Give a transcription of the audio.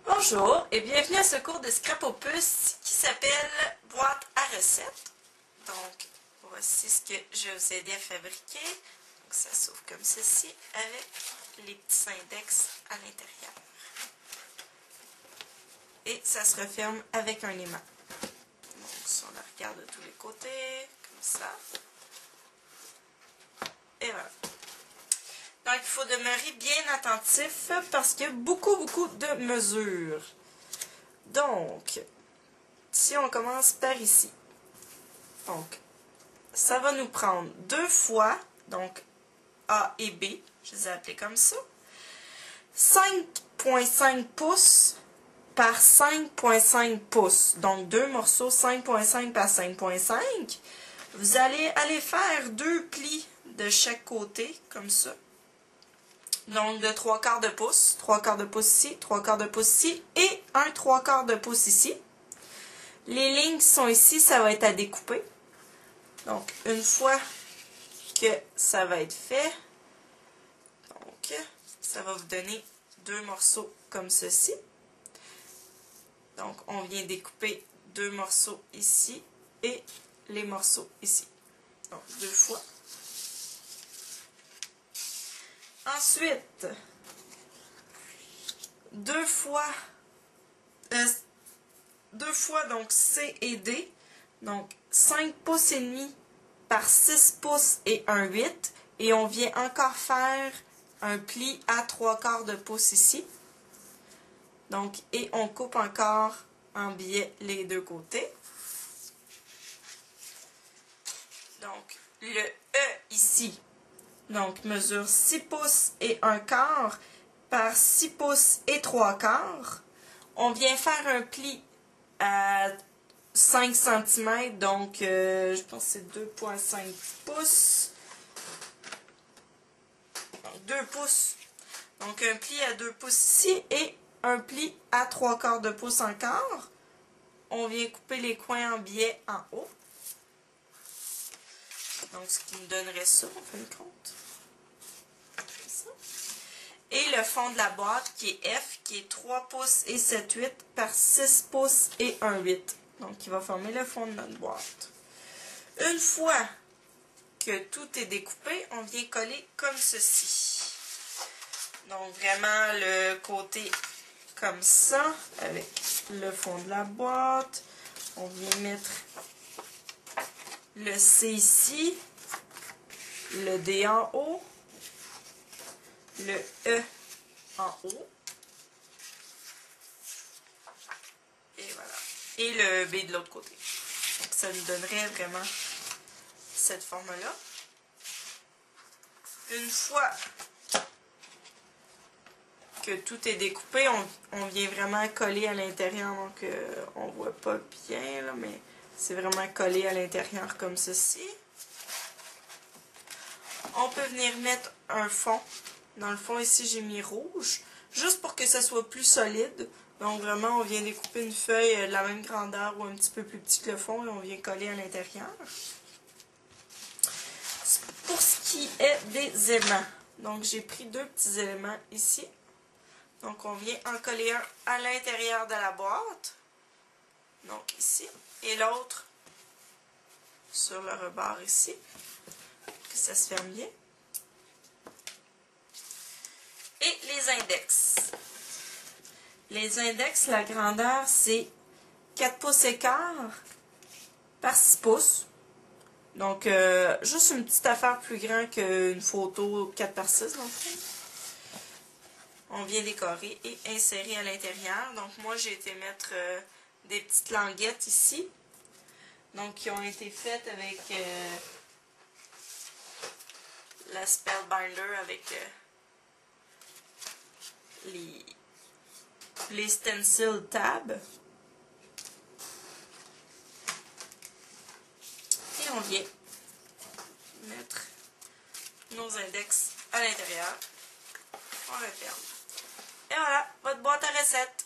Bonjour et bienvenue à ce cours de Scrapopus qui s'appelle Boîte à recettes. Donc, voici ce que je vais vous aider à fabriquer. Donc, ça s'ouvre comme ceci avec les petits index à l'intérieur. Et ça se referme avec un aimant. Donc, si on la regarde de tous les côtés, comme ça. Et voilà. Donc, il faut demeurer bien attentif parce qu'il y a beaucoup de mesures. Donc, si on commence par ici, donc, ça va nous prendre deux fois, donc A et B, je les ai appelés comme ça, 5,5 pouces par 5,5 pouces, donc deux morceaux 5,5 par 5,5. Vous allez aller faire deux plis de chaque côté, comme ça. Donc, de 3/4 de pouce, 3/4 de pouce ici, 3/4 de pouce ici, et un 3/4 de pouce ici. Les lignes qui sont ici, ça va être à découper. Donc, une fois que ça va être fait, donc, ça va vous donner deux morceaux comme ceci. Donc, on vient découper deux morceaux ici et les morceaux ici. Donc, deux fois. Ensuite, deux fois donc C et D, donc 5 pouces et demi par 6 pouces et un 8, et on vient encore faire un pli à 3/4 de pouce ici. Donc, et on coupe encore en biais les deux côtés. Donc, le E ici, donc mesure 6 pouces et 1/4 par 6 pouces et 3/4. On vient faire un pli à 5 cm, donc je pense que c'est 2,5 pouces. Donc 2 pouces. Donc un pli à 2 pouces ici et un pli à 3/4 de pouce encore. On vient couper les coins en biais en haut. Donc ce qui nous donnerait ça, en fin de compte. Ça. Et le fond de la boîte qui est F, qui est 3 pouces et 7/8 par 6 pouces et 1/8. Donc, il va former le fond de notre boîte. Une fois que tout est découpé, on vient coller comme ceci. Donc, vraiment le côté comme ça, avec le fond de la boîte. On vient mettre le C ici, le D en haut, le E en haut. Et voilà. Et le B de l'autre côté. Donc, ça nous donnerait vraiment cette forme-là. Une fois que tout est découpé, on vient vraiment coller à l'intérieur. Donc, on voit pas bien, là, mais c'est vraiment collé à l'intérieur comme ceci. On peut venir mettre un fond. Dans le fond, ici, j'ai mis rouge, juste pour que ça soit plus solide. Donc, vraiment, on vient découper une feuille de la même grandeur ou un petit peu plus petit que le fond et on vient coller à l'intérieur. Pour ce qui est des aimants, donc j'ai pris deux petits éléments ici. Donc, on vient en coller un à l'intérieur de la boîte. Donc, ici. Et l'autre sur le rebord ici. Que ça se ferme bien. Et les index. Les index, la grandeur, c'est 4 pouces et quart par 6 pouces. Donc, juste une petite affaire plus grande qu'une photo 4 par 6, dans le fond. On vient décorer et insérer à l'intérieur. Donc, moi, j'ai été mettre des petites languettes ici. Donc, qui ont été faites avec la Spellbinder, avec les stencil tabs. Et on vient mettre nos index à l'intérieur. On referme. Et voilà, votre boîte à recettes.